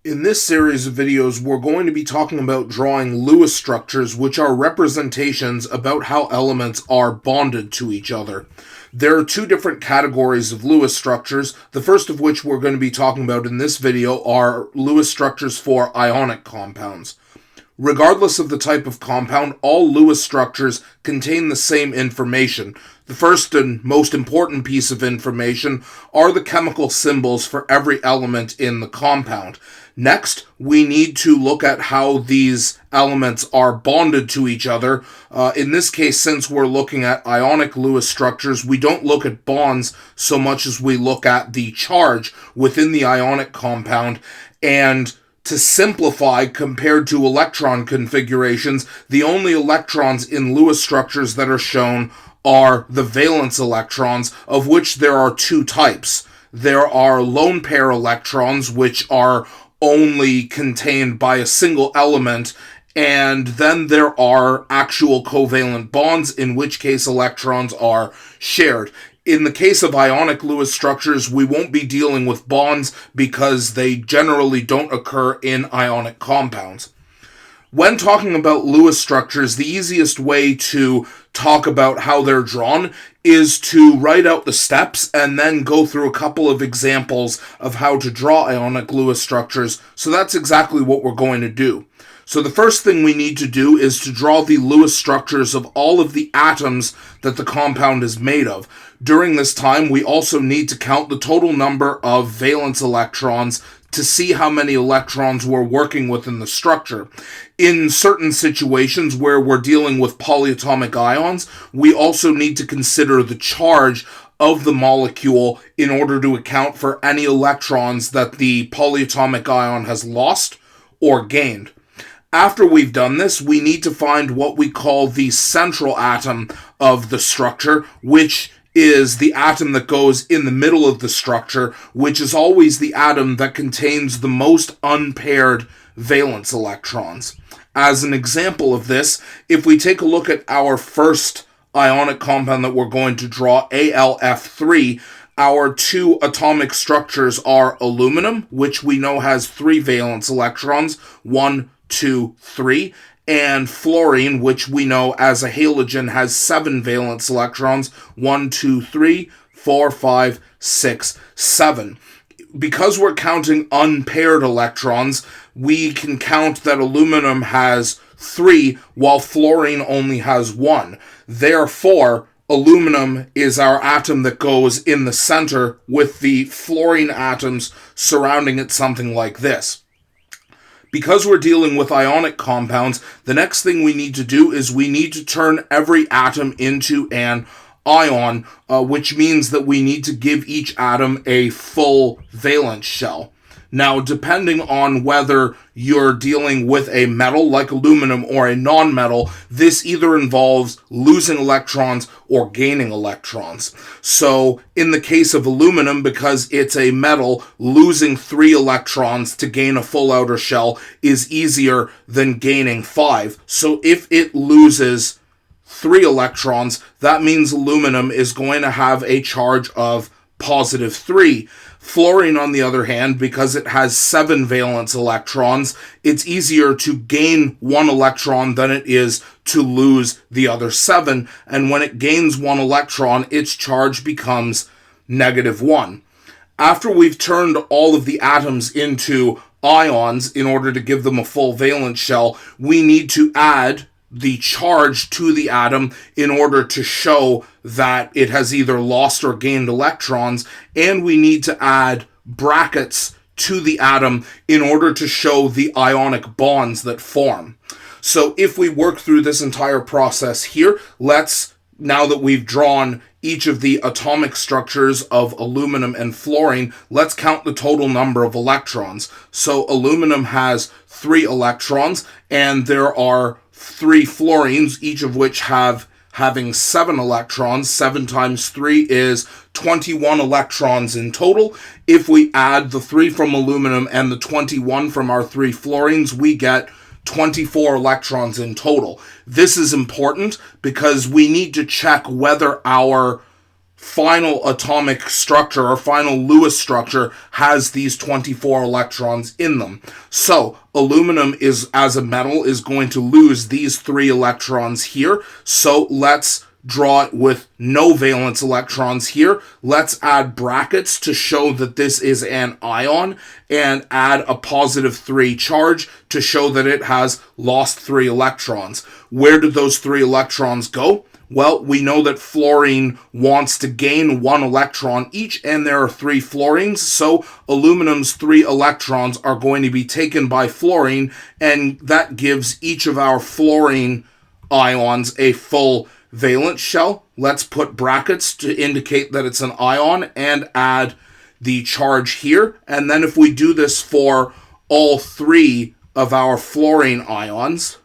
In this series of videos, we're going to be talking about drawing Lewis structures, which are representations about how elements are bonded to each other. There are two different categories of Lewis structures. The first of which we're going to be talking about in this video are Lewis structures for ionic compounds. Regardless of the type of compound, all Lewis structures contain the same information. The first and most important piece of information are the chemical symbols for every element in the compound. Next, we need to look at how these elements are bonded to each other. In this case, since we're looking at ionic Lewis structures, we don't look at bonds so much as we look at the charge within the ionic compound. And to simplify, compared to electron configurations, the only electrons in Lewis structures that are shown are the valence electrons, of which there are two types. There are lone pair electrons, which are only contained by a single element, and then there are actual covalent bonds, in which case electrons are shared. In the case of ionic Lewis structures, we won't be dealing with bonds because they generally don't occur in ionic compounds. When talking about Lewis structures, the easiest way to talk about how they're drawn is to write out the steps and then go through a couple of examples of how to draw ionic Lewis structures. So that's exactly what we're going to do. So the first thing we need to do is to draw the Lewis structures of all of the atoms that the compound is made of. During this time, we also need to count the total number of valence electrons to see how many electrons we're working with in the structure. In certain situations where we're dealing with polyatomic ions, we also need to consider the charge of the molecule in order to account for any electrons that the polyatomic ion has lost or gained. After we've done this, we need to find what we call the central atom of the structure, which is the atom that goes in the middle of the structure, which is always the atom that contains the most unpaired valence electrons. As an example of this, if we take a look at our first ionic compound that we're going to draw, AlF3, our two atomic structures are aluminum, which we know has 3 valence electrons, 1, 2, 3, and fluorine, which we know as a halogen has 7 valence electrons, 1, 2, 3, 4, 5, 6, 7. Because we're counting unpaired electrons, we can count that aluminum has 3, while fluorine only has 1. Therefore, aluminum is our atom that goes in the center, with the fluorine atoms surrounding it, something like this. Because we're dealing with ionic compounds, the next thing we need to do is we need to turn every atom into an ion, which means that we need to give each atom a full valence shell. Now, depending on whether you're dealing with a metal like aluminum or a non-metal, this either involves losing electrons or gaining electrons. So, in the case of aluminum, because it's a metal, losing 3 electrons to gain a full outer shell is easier than gaining 5. So, if it loses 3 electrons, that means aluminum is going to have a charge of positive 3. Fluorine, on the other hand, because it has 7 valence electrons, it's easier to gain 1 electron than it is to lose the other 7, and when it gains 1 electron, its charge becomes -1. After we've turned all of the atoms into ions in order to give them a full valence shell, we need to add the charge to the atom in order to show that it has either lost or gained electrons, and we need to add brackets to the atom in order to show the ionic bonds that form. So if we work through this entire process here, now that we've drawn each of the atomic structures of aluminum and fluorine, let's count the total number of electrons. So aluminum has 3 electrons, and there are 3 fluorines, each of which having 7 electrons. 7 times 3 is 21 electrons in total. If we add the 3 from aluminum and the 21 from our 3 fluorines, we get 24 electrons in total. This is important because we need to check whether our final atomic structure or final Lewis structure has these 24 electrons in them. So aluminum is, as a metal, is going to lose these 3 electrons here. So let's draw it with no valence electrons here. Let's add brackets to show that this is an ion, and add a positive 3 charge to show that it has lost 3 electrons. Where did those 3 electrons go? Well, we know that fluorine wants to gain 1 electron each, and there are 3 fluorines, so aluminum's 3 electrons are going to be taken by fluorine, and that gives each of our fluorine ions a full valence shell. Let's put brackets to indicate that it's an ion and add the charge here. And then if we do this for all 3 of our fluorine ions,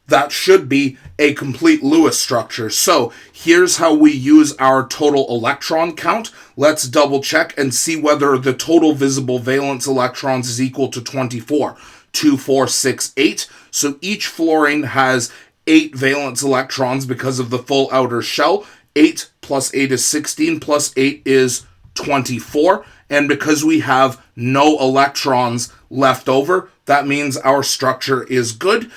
that should be a complete Lewis structure. So here's how we use our total electron count. Let's double check and see whether the total visible valence electrons is equal to 24. 2, 4, 6, 8. So each fluorine has 8 valence electrons because of the full outer shell. 8 plus 8 is 16, plus 8 is 24. And because we have no electrons left over, that means our structure is good.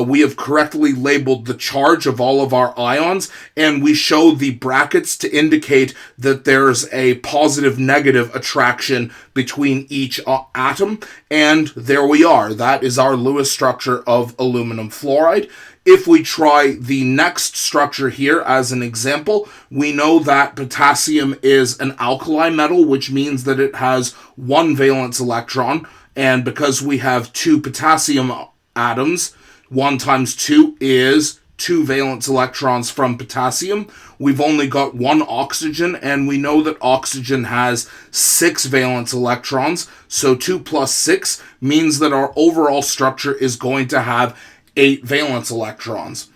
We have correctly labeled the charge of all of our ions, and we show the brackets to indicate that there's a positive-negative attraction between each atom, and there we are. That is our Lewis structure of aluminum fluoride. If we try the next structure here as an example, we know that potassium is an alkali metal, which means that it has 1 valence electron, and because we have 2 potassium atoms, 1 times 2 is 2 valence electrons from potassium. We've only got 1 oxygen, and we know that oxygen has 6 valence electrons. So 2 plus 6 means that our overall structure is going to have 8 valence electrons.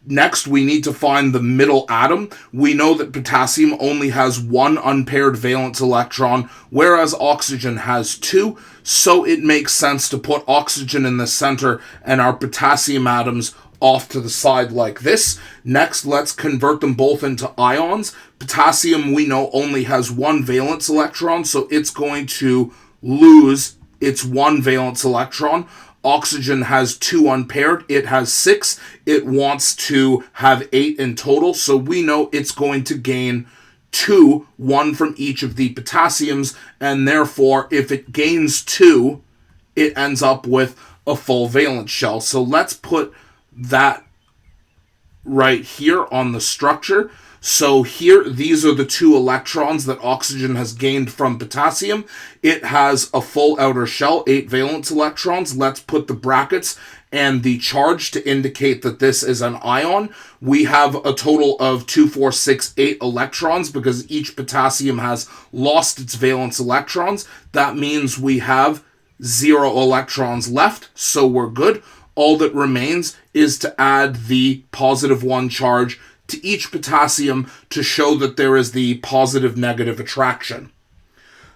Next, we need to find the middle atom. We know that potassium only has 1 unpaired valence electron, whereas oxygen has 2, so it makes sense to put oxygen in the center and our potassium atoms off to the side like this. Next, let's convert them both into ions. Potassium, we know, only has 1 valence electron, so it's going to lose its 1 valence electron. Oxygen has 2 unpaired. It has 6. It wants to have 8 in total, so we know it's going to gain 2, 1 from each of the potassiums, and therefore, if it gains 2, it ends up with a full valence shell. So let's put that right here on the structure. So here, these are the 2 electrons that oxygen has gained from potassium. It has a full outer shell, 8 valence electrons. Let's put the brackets and the charge to indicate that this is an ion. We have a total of 2, 4, 6, 8 electrons because each potassium has lost its valence electrons. That means we have 0 electrons left, so we're good. All that remains is to add the positive 1 charge to each potassium to show that there is the positive-negative attraction.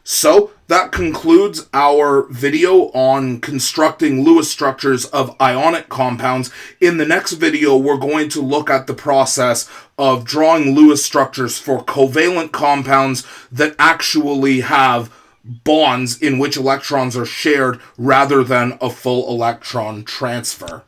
So that concludes our video on constructing Lewis structures of ionic compounds. In the next video, we're going to look at the process of drawing Lewis structures for covalent compounds that actually have bonds in which electrons are shared rather than a full electron transfer.